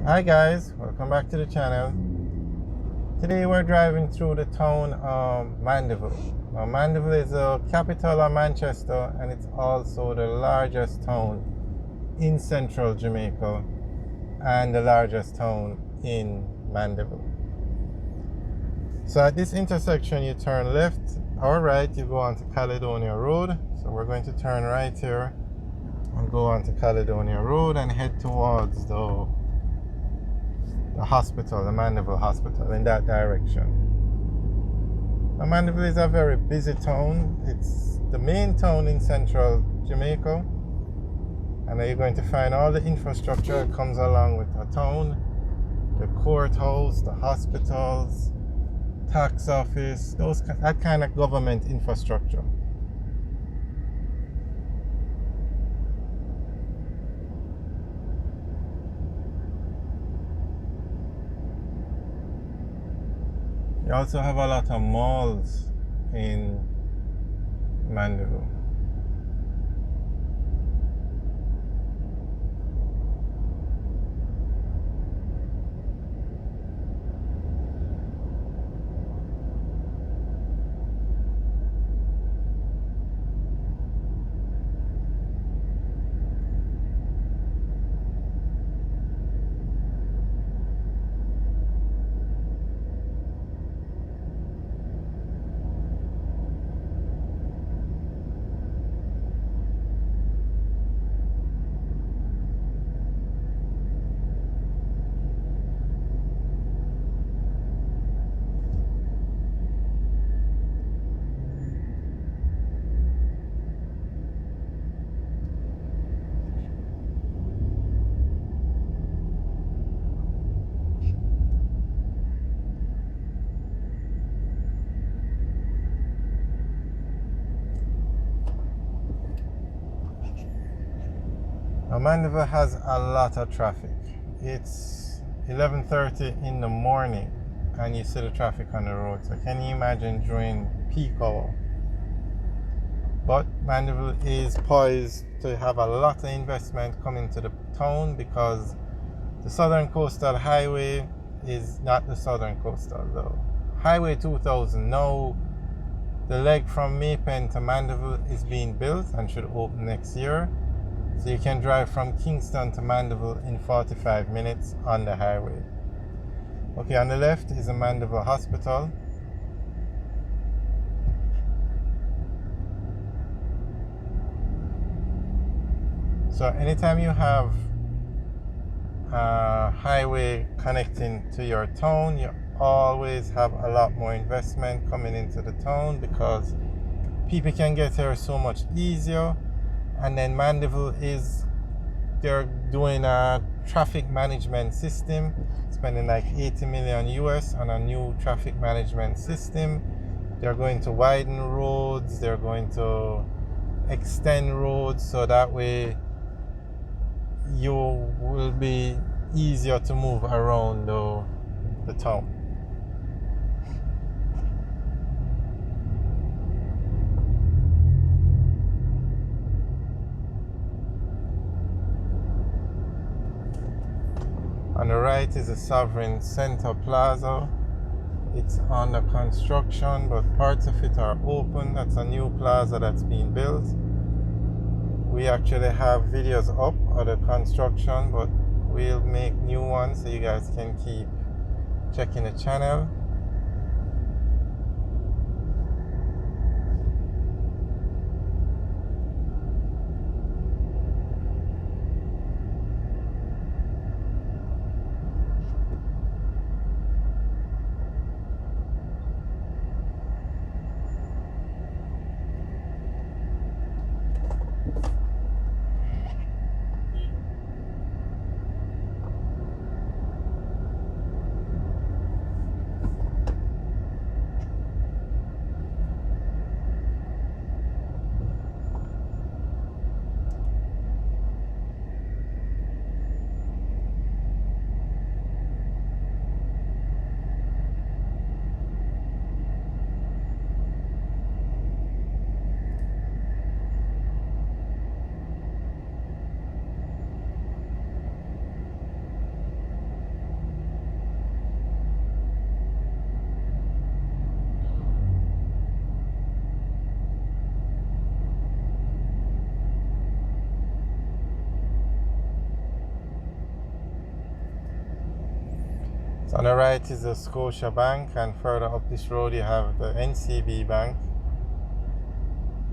Hi guys, welcome back to the channel. Today we're driving through the town of Mandeville. Now Mandeville is the capital of Manchester and it's also the largest town in central Jamaica and the largest town in Mandeville. So at this intersection you turn left or right, you go onto Caledonia Road. So we're going to turn right here and go onto Caledonia Road and head towards the hospital, the Mandeville Hospital, in that direction. Now, Mandeville is a very busy town. It's the main town in central Jamaica, and you're going to find all the infrastructure that comes along with a town: the courthouse, the hospitals, tax office, that kind of government infrastructure. You also have a lot of malls in Mandeville. Now, Mandeville has a lot of traffic. It's 11:30 in the morning and you see the traffic on the road. So can you imagine during peak hour? But Mandeville is poised to have a lot of investment coming to the town because the Southern Coastal Highway is not the Southern Coastal though. Highway 2000 now, the leg from Maypen to Mandeville is being built and should open next year. So you can drive from Kingston to Mandeville in 45 minutes on the highway. Okay, on the left is the Mandeville Hospital. So anytime you have a highway connecting to your town, you always have a lot more investment coming into the town because people can get here so much easier. And then Mandeville they're doing a traffic management system, spending like 80 million US on a new traffic management system. They're going to widen roads, they're going to extend roads so that way you will be easier to move around the town. On the right is the Sovereign Center Plaza. It's under construction, but parts of it are open. That's a new plaza that's being built. We actually have videos up of the construction, but we'll make new ones so you guys can keep checking the channel. So on the right is the Scotiabank, and further up this road you have the NCB Bank.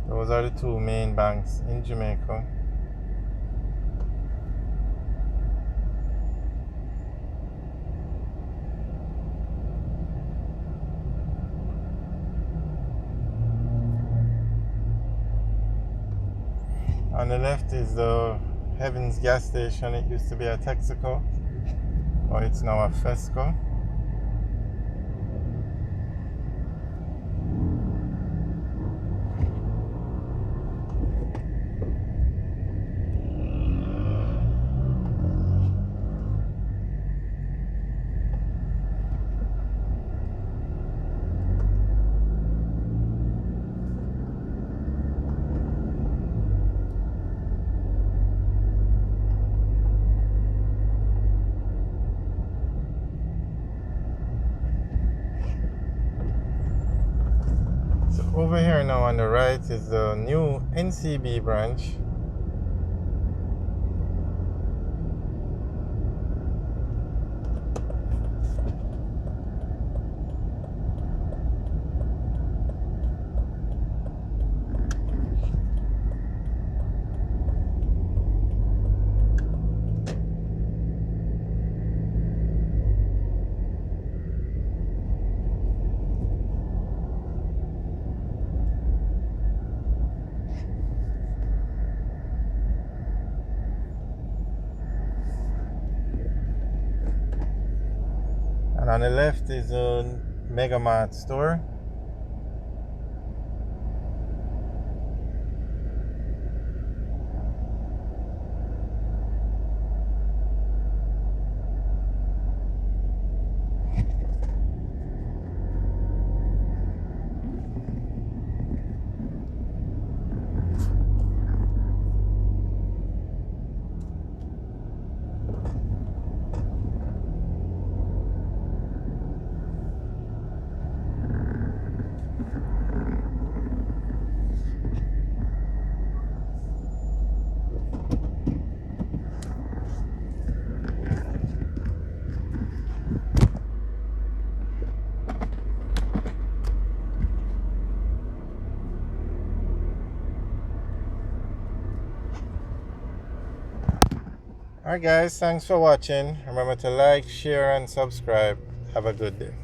Those are the two main banks in Jamaica. On the left is the Heavens gas station. It used to be a Texaco, or it's now a Fesco. Over here now on the right is the new NCB branch. And on the left is a Mega Mart store. Alright guys, thanks for watching. Remember to like, share and subscribe. Have a good day.